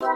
Hello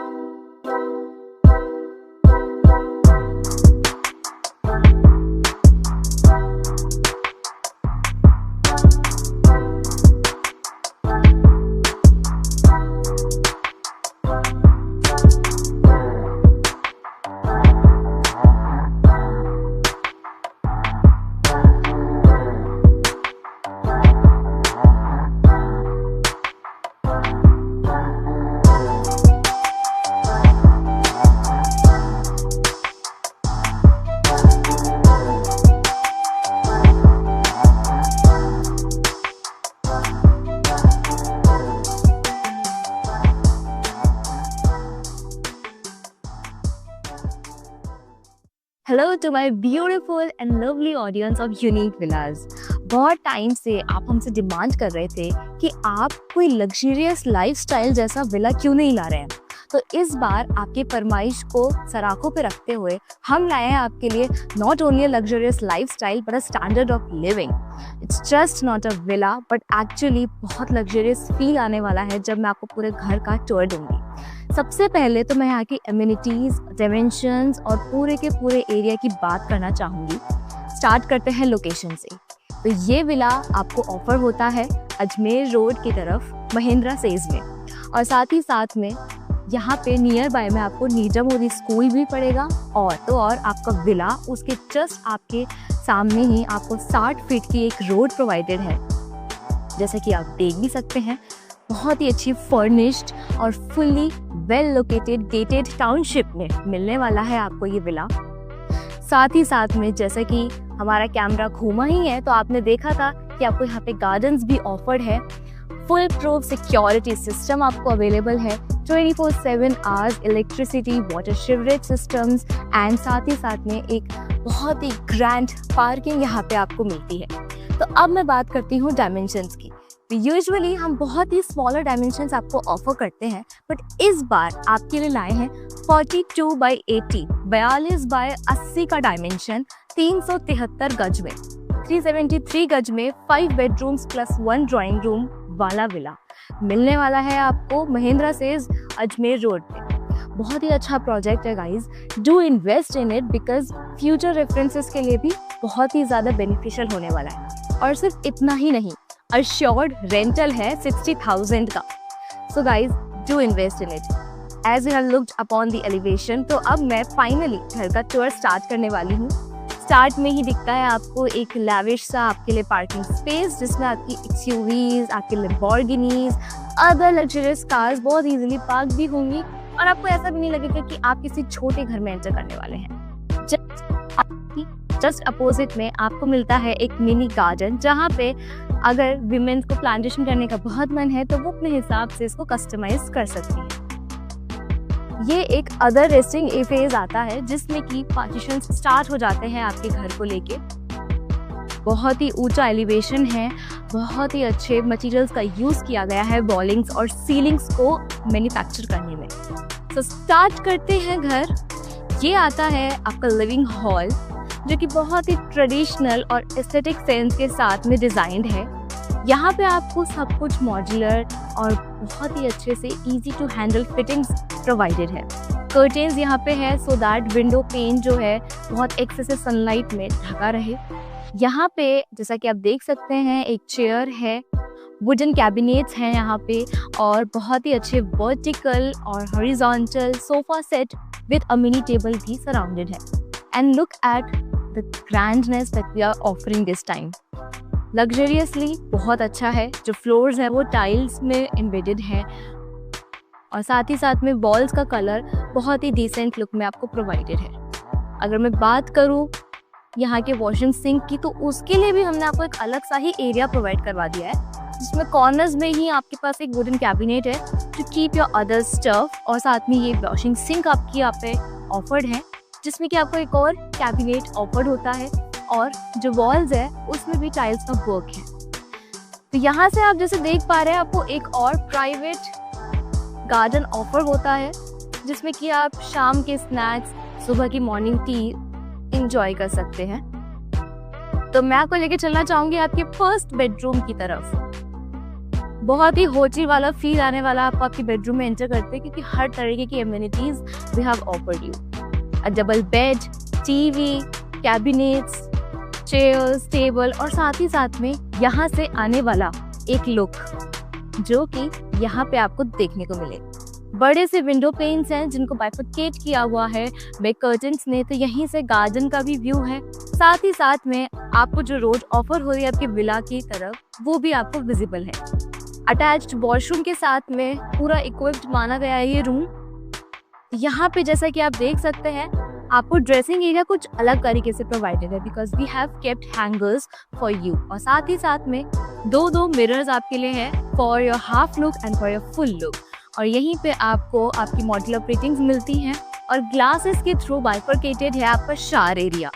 to my beautiful and lovely audience of Unique Villas. बहुत time से आप हमसे डिमांड कर रहे थे कि आप कोई लग्जरियस लाइफस्टाइल जैसा विला क्यों नहीं ला रहे हैं। तो इस बार आपकी फरमाइश को सराखों पे रखते हुए हम लाए हैं आपके लिए not only luxurious lifestyle but a standard of living. It's just not a villa but actually बहुत लग्जरियस फील आने वाला है जब मैं आपको पूरे घर का टूर दूंगी। सबसे पहले तो मैं यहाँ की एमिनिटीज, डायमेंशंस और पूरे के पूरे एरिया की बात करना चाहूँगी। स्टार्ट करते हैं लोकेशन से। तो ये विला आपको ऑफर होता है अजमेर रोड की तरफ महिंद्रा सेज में, और साथ ही साथ में यहाँ पे नियर बाय में आपको नीजा मोदी स्कूल भी पड़ेगा। और तो और आपका विला उसके जस्ट आपके सामने ही आपको 60 फीट की एक रोड प्रोवाइडेड है। जैसे कि आप देख भी सकते हैं, बहुत ही अच्छी फर्निश्ड और fully well located gated township में मिलने वाला है आपको ये विला। साथ ही साथ में जैसे कि हमारा कैमरा घूमा ही है तो आपने देखा था कि आपको यहाँ पे गार्डन्स भी ऑफर्ड है। फुल प्रूफ सिक्योरिटी सिस्टम आपको अवेलेबल है, 24/7 hours electricity, water sewerage systems and साथ ही साथ में एक बहुत ही ग्रैंड पार्किंग यहाँ पे आपको मिलती है। तो अब मैं बात करती हूँ डायमेंशंस की। यूजुअली हम बहुत ही स्मॉलर डायमेंशंस आपको ऑफर करते हैं, बट इस बार आपके लिए लाए हैं 42/80 42/80 का डायमेंशन 373 गज में 373 गज में 5 बेडरूम्स प्लस 1 ड्राइंग रूम वाला विला मिलने वाला है आपको महिंद्रा सेज अजमेर रोड पे। बहुत ही अच्छा प्रोजेक्ट है guys, do invest in it because future references के लिए भी बहुत ही ज़्यादा बेनिफिशियल होने वाला है। और सिर्फ इतना ही नहीं, assured rental है 60,000 का। So guys, do invest in it. As you have looked upon the elevation, तो अब मैं फाइनली घर का टूर स्टार्ट करने वाली हूँ। स्टार्ट में ही दिखता है आपको एक लैविश सा आपके लिए पार्किंग स्पेस, जिसमें आपकी एक्सयूवीज, आपके लैम्बोर्गिनीज, अदर लग्जरियस कार्स बहुत इजीली पार्क भी होंगी और आपको ऐसा भी नहीं लगेगा कि आप किसी छोटे घर में एंटर करने वाले हैं। जस्ट अपोजिट में आपको मिलता है एक मिनी गार्डन, जहाँ पे अगर विमेन्स को प्लांटेशन करने का बहुत मन है तो वो अपने हिसाब से इसको कस्टमाइज कर सकती है। ये एक अदर रेस्टिंग फेज आता है जिसमें कि पार्टीशन स्टार्ट हो जाते हैं आपके घर को लेके। बहुत ही ऊंचा एलिवेशन है, बहुत ही अच्छे मटेरियल्स का यूज किया गया है वॉलिंग्स और सीलिंग्स को मैन्युफैक्चर करने में। तो स्टार्ट करते हैं घर। ये आता है आपका लिविंग हॉल, जो कि बहुत ही ट्रेडिशनल और एस्थेटिक सेंस के साथ में डिजाइंड है। यहाँ पे आपको सब कुछ मॉड्यूलर और बहुत ही अच्छे से easy to handle fittings provided है। कर्टेन्स यहाँ पे है सो दैट विंडो पेन जो है बहुत एक्सेसिव सनलाइट में ढका रहे। यहाँ पे जैसा कि आप देख सकते हैं एक चेयर है, वुडन कैबिनेट्स हैं यहाँ पे, और बहुत ही अच्छे वर्टिकल और horizontal sofa set with a mini table भी सराउंडेड है। And look at the grandness that we are offering this time. Luxuriously बहुत अच्छा है। जो फ्लोर्स है वो टाइल्स में एम्बेडेड है और साथ ही साथ में वॉल्स का कलर बहुत ही डिसेंट लुक में आपको प्रोवाइडेड है। अगर मैं बात करूँ यहाँ के वॉशिंग सिंक की, तो उसके लिए भी हमने आपको एक अलग सा ही एरिया प्रोवाइड करवा दिया है, जिसमें कॉर्नर्स में ही आपके पास एक वुडन कैबिनेट है to keep your other stuff, और साथ में ये वॉशिंग सिंक आपकी यहाँ पे ऑफर्ड है, जिसमें कि आपको एक और कैबिनेट ऑफर्ड होता है, और जो वॉल्स है उसमें भी टाइल्स का वर्क है। तो यहाँ से आप जैसे देख पा रहे हैं आपको एक और प्राइवेट गार्डन ऑफर होता है, जिसमें कि आप शाम के स्नैक्स, सुबह की मॉर्निंग टी एंजॉय कर सकते हैं। तो मैं आपको लेके चलना चाहूंगी आपके फर्स्ट बेडरूम की तरफ। बहुत ही होटल वाला फील आने वाला आपको आपके बेडरूम में एंटर करते हैं, क्योंकि हर तरीके की amenities we have offered you. A double bed, TV, cabinets, chairs, table और साथ ही साथ में यहाँ से आने वाला एक लुक जो कि यहाँ पे आपको देखने को मिले। बड़े से विंडो पेन्स हैं जिनको बाइफरकेट किया हुआ है बेक कर्टन्स ने, तो यहीं से गार्डन का भी व्यू है। साथ ही साथ में आपको जो रोड ऑफर हो रही है आपके विला की तरफ वो भी आपको विजिबल है। अटैच्ड वॉशरूम के साथ में पूरा इक्विप्ड माना गया है ये रूम। यहाँ पे जैसा कि आप देख सकते हैं आपको ड्रेसिंग एरिया कुछ अलग तरीके से प्रोवाइडेड है, because we have kept hangers for you. और साथ ही साथ में दो मिरर्स आपके लिए हैं for your half look and for your full look. और यहीं पे आपको आपकी मॉड्यूलर प्लेटिंग्स मिलती हैं और ग्लासेस के थ्रू बाइफरकेटेड है आपका शावर एरिया।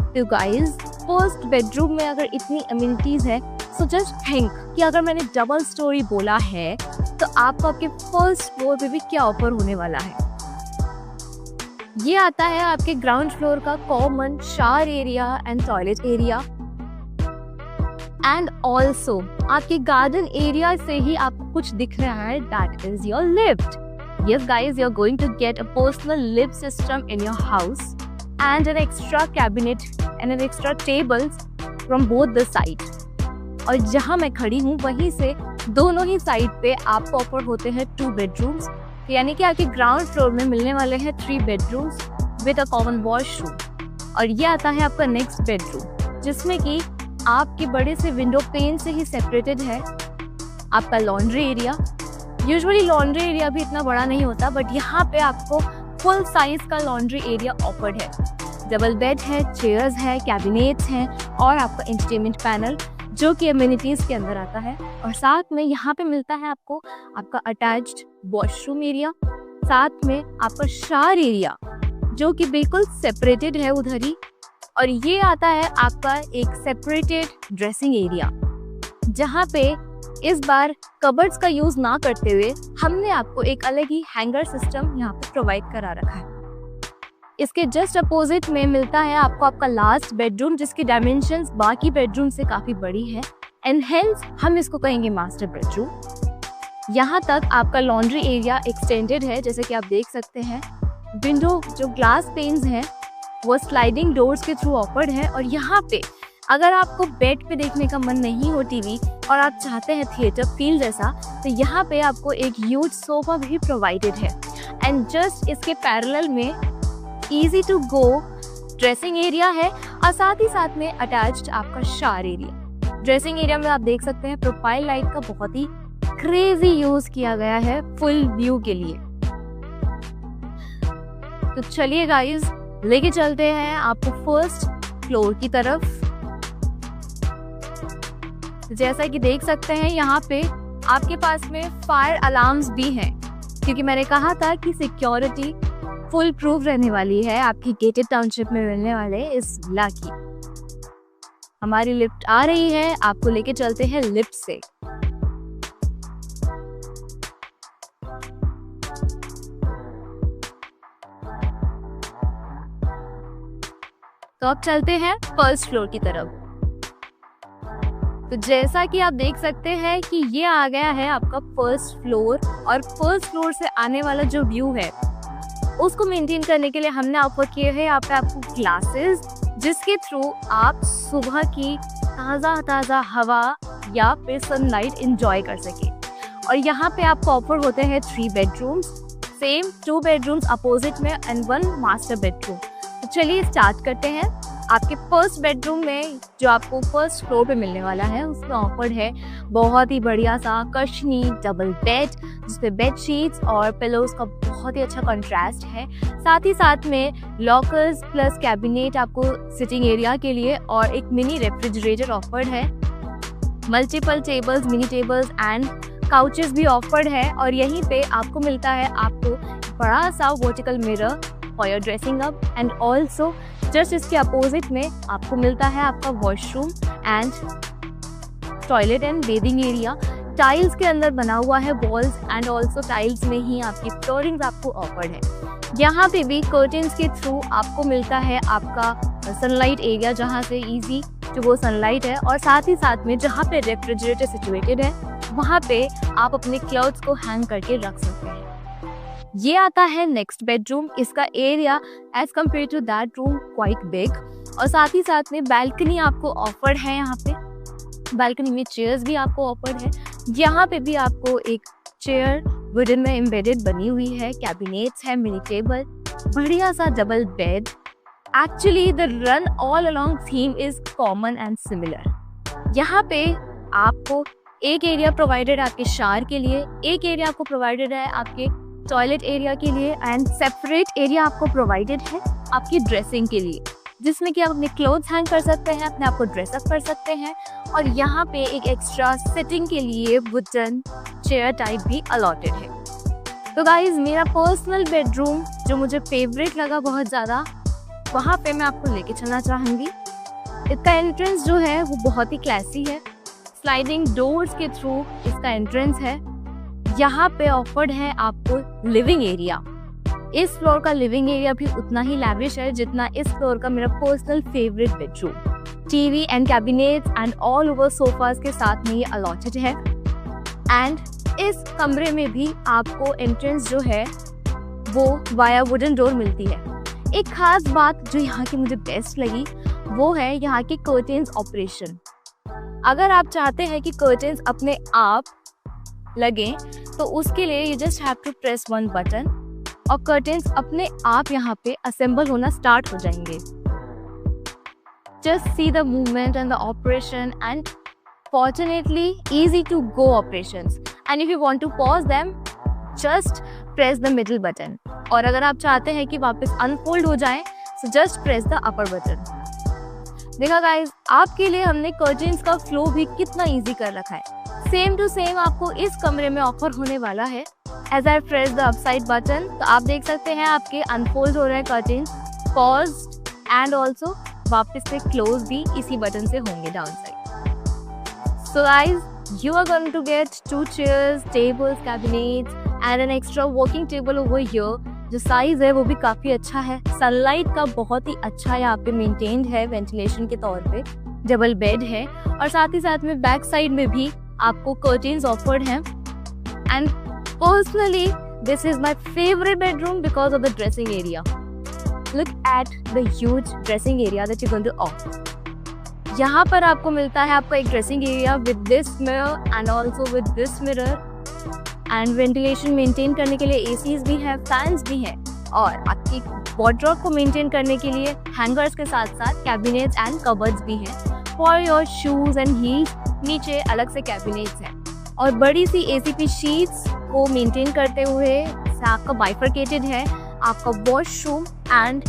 तो गाइस, फर्स्ट बेडरूम में अगर इतनी अम्यूनिटीज है, सो जस्ट थिंक कि अगर मैंने डबल स्टोरी बोला है तो आपको आपके फर्स्ट फ्लोर पे भी क्या ऑफर होने वाला है। ये आता है आपके ग्राउंड फ्लोर का common shower area and toilet area, and also आपके गार्डन एरिया से ही आपको कुछ दिख रहा है, that is your lift. Yes guys, you're going to get a personal lift system in your house and an extra cabinet and an extra tables from both the sides. और जहाँ मैं खड़ी हूँ वहीं से दोनों ही साइड पे आपको ऑफर होते हैं 2 बेडरूम्स, यानी कि आपके ग्राउंड फ्लोर में मिलने वाले हैं 3 bedrooms with a common washroom. और ये आता है आपका नेक्स्ट बेडरूम, जिसमें कि आपके बड़े से विंडो पेन से ही सेपरेटेड है आपका laundry area. Usually laundry area भी इतना बड़ा नहीं होता, बट यहाँ पे आपको फुल साइज का लॉन्ड्री एरिया ऑफर्ड है। डबल बेड है, चेयर्स है, कैबिनेट्स हैं और आपका एंटरटेनमेंट पैनल जो कि एमिनिटीज के अंदर आता है। और साथ में यहाँ पे मिलता है आपको आपका अटैच्ड वॉशरूम एरिया, साथ में आपका शावर एरिया जो कि बिल्कुल सेपरेटेड है उधर ही। और ये आता है आपका एक सेपरेटेड ड्रेसिंग एरिया, जहाँ पे इस बार कबर्ड्स का यूज ना करते हुए हमने आपको एक अलग ही हैंगर सिस्टम यहाँ पे प्रोवाइड करा रखा है। इसके जस्ट अपोजिट में मिलता है आपको आपका लास्ट बेडरूम, जिसकी डायमेंशंस बाकी बेडरूम से काफी बड़ी है एंड हेंस हम इसको कहेंगे मास्टर बेडरूम। यहाँ तक आपका लॉन्ड्री एरिया एक्सटेंडेड है, जैसे कि आप देख सकते हैं। विंडो जो ग्लास पेन्स हैं वो स्लाइडिंग डोर्स के थ्रू ऑफर्ड है। और यहाँ पे अगर आपको बेड पे देखने का मन नहीं हो टीवी और आप चाहते हैं थिएटर फील जैसा, तो यहाँ पे आपको एक ह्यूज सोफा भी प्रोवाइडेड है। एंड जस्ट इसके पैरेलल में easy to go dressing area है और साथ ही साथ में अटैच्ड आपका शावर एरिया। ड्रेसिंग एरिया में आप देख सकते हैं प्रोफाइल लाइट का बहुत ही क्रेजी यूज किया गया है फुल व्यू के लिए। तो चलिए गाइस, लेके चलते हैं आपको फर्स्ट फ्लोर की तरफ। जैसा कि देख सकते हैं यहाँ पे आपके पास में फायर अलार्म्स भी हैं, क्योंकि मैंने कहा था कि सिक्योरिटी फुल प्रूफ रहने वाली है आपकी गेटेड टाउनशिप में मिलने वाले इस विला की। हमारी लिफ्ट आ रही है, आपको लेके चलते हैं लिफ्ट से। तो अब चलते हैं फर्स्ट फ्लोर की तरफ। तो जैसा कि आप देख सकते हैं कि ये आ गया है आपका फर्स्ट फ्लोर, और फर्स्ट फ्लोर से आने वाला जो व्यू है उसको मेंटेन करने के लिए हमने ऑफर किए हैं यहाँ पे आपको ग्लासेस, जिसके थ्रू आप सुबह की ताज़ा हवा या फिर सनलाइट एंजॉय कर सके। और यहाँ पे आपको ऑफर होते हैं 3 बेडरूम्स, सेम 2 बेडरूम्स अपोजिट में एंड 1 मास्टर बेडरूम। तो चलिए स्टार्ट करते हैं। आपके फर्स्ट बेडरूम में जो आपको फर्स्ट फ्लोर पे मिलने वाला है उसमें ऑफर्ड है बहुत ही बढ़िया सा कशनी डबल बेड, जिसपे बेड शीट्स और पिलोज का बहुत ही अच्छा कंट्रास्ट है। साथ ही साथ में लॉकर्स प्लस कैबिनेट आपको सिटिंग एरिया के लिए और एक मिनी रेफ्रिजरेटर ऑफर्ड है। Multiple tables, mini tables and couches भी ऑफर्ड है। और यहीं पे आपको मिलता है आपको बड़ा सा vertical mirror for your dressing up, and also just इसके अपोजिट में आपको मिलता है आपका washroom and toilet and bathing area. Tiles के अंदर बना हुआ है वॉल्स एंड ऑल्सो टाइल्स में ही आपकी फ्लोरिंग आपको ऑफर्ड है। यहाँ पे भी कर्टेन्स के थ्रू आपको मिलता है आपका सनलाइट एरिया, जहाँ से इजी जो वो सनलाइट है, और साथ ही साथ में जहाँ पे रेफ्रिजरेटर सिचुएटेड है वहाँ पे आप अपने क्लोथ्स को हैंग करके रख सकते हैं। ये आता है नेक्स्ट बेडरूम। इसका area as compare to that room quite big, और साथ ही साथ में बैल्कनी आपको ऑफर्ड है। यहाँ पे बैल्कनी में चेयर्स भी आपको ऑफर्ड है। यहाँ पे भी आपको एक चेयर वुडन में एम्बेडेड बनी हुई है, कैबिनेट्स है, मिनी टेबल, बढ़िया सा double bed. Actually the run all along theme is common and similar. यहाँ पे आपको एक एरिया प्रोवाइडेड आपके शावर के लिए, एक एरिया आपको प्रोवाइडेड है आपके टॉयलेट एरिया के लिए, एंड सेपरेट एरिया आपको प्रोवाइडेड है आपकी ड्रेसिंग के लिए, जिसमें कि आप अपने क्लोथ्स हैंग कर सकते हैं, अपने आप को ड्रेसअप कर सकते हैं। और यहाँ पे एक एक्स्ट्रा सिटिंग के लिए वुडन चेयर टाइप भी अलॉटेड है। तो गाइज मेरा पर्सनल बेडरूम जो मुझे फेवरेट लगा बहुत ज़्यादा, वहाँ पे मैं आपको लेके चलना चाहूँगी। इसका एंट्रेंस जो है वो बहुत ही क्लासी है। स्लाइडिंग डोर्स के थ्रू इसका एंट्रेंस है। यहाँ पे ऑफर्ड है आपको लिविंग एरिया। इस फ्लोर का लिविंग एरिया भी उतना ही लैविश है जितना इस फ्लोर का मेरा personal favourite bedroom. TV and cabinets and all over sofas के साथ में ये अलॉटेड है। एंड इस कमरे में भी आपको एंट्रेंस जो है वो वाया वुडन डोर मिलती है। एक खास बात जो यहाँ की मुझे बेस्ट लगी वो है यहाँ के कर्टेन्स ऑपरेशन। अगर आप चाहते हैं कि कर्टेन्स अपने आप लगे तो उसके लिए you just have to press one button और कर्टेन्स अपने आप यहाँ पे असेंबल होना स्टार्ट हो जाएंगे। Just see the movement and the operation and fortunately easy to go operations, and if you want to pause them just press the middle button, और अगर आप चाहते हैं कि वापस अनफोल्ड हो जाए so just press the upper button। देखा गाइस, आपके लिए हमने कर्टेन्स का फ्लो भी कितना इजी कर रखा है। सेम टू सेम आपको इस कमरे में ऑफर होने वाला है। As I press the upside button तो आप देख सकते हैं आपके अनफोल्ड हो रहे हैं कर्टेन्स, पॉज्ड एंड ऑल्सो वापस से क्लोज भी इसी बटन से होंगे down side. So guys, you are going to get 2 chairs, tables, cabinets and an extra working table over here। जो साइज है वो भी काफी अच्छा है। सनलाइट का बहुत ही अच्छा यहाँ पे मेंटेन्ड है वेंटिलेशन के तौर पे। डबल बेड है और साथ ही साथ में बैक साइड में भी आपको कर्टेन्स ऑफर्ड हैं। And personally this is my favourite bedroom because of the dressing area. Look at the huge dressing area that you going to offer. यहाँ पर आपको मिलता है आपका एक dressing area with this mirror and also with this mirror, and ventilation maintain करने के लिए एसीज भी है, फैंस भी हैं, और आपकी वार्डरोब को मेंटेन करने के लिए हैंगर्स के साथ साथ कैबिनेट्स एंड कबर्ड्स भी हैं for your shoes and heels. नीचे अलग से कैबिनेट्स हैं और बड़ी सी एसीपी शीट्स को मेंटेन करते हुए आपका बाइफरकेटेड है आपका वॉशरूम एंड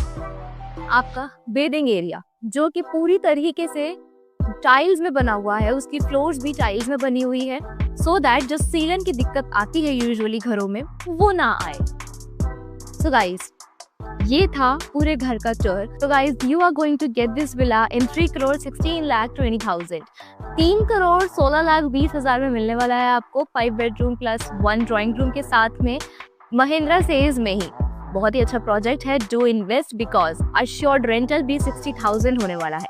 आपका बेडिंग एरिया, जो कि पूरी तरीके से टाइल्स में बना हुआ है। उसकी फ्लोर्स भी टाइल्स में बनी हुई है सो दैट जो सीलन की दिक्कत आती है यूजुअली घरों में वो ना आए। सो गाइस, ये था पूरे घर का टूर। तो guys, you are going to get this villa in 3,16,20,000। 3,16,20,000 में मिलने वाला है आपको 5 बेडरूम प्लस 1 ड्राइंग रूम के साथ में महिंद्रा सेज में ही। बहुत ही अच्छा प्रोजेक्ट है। Do invest because assured rental भी 60,000 होने वाला है।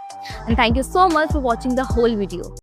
And thank you so much for watching the whole video.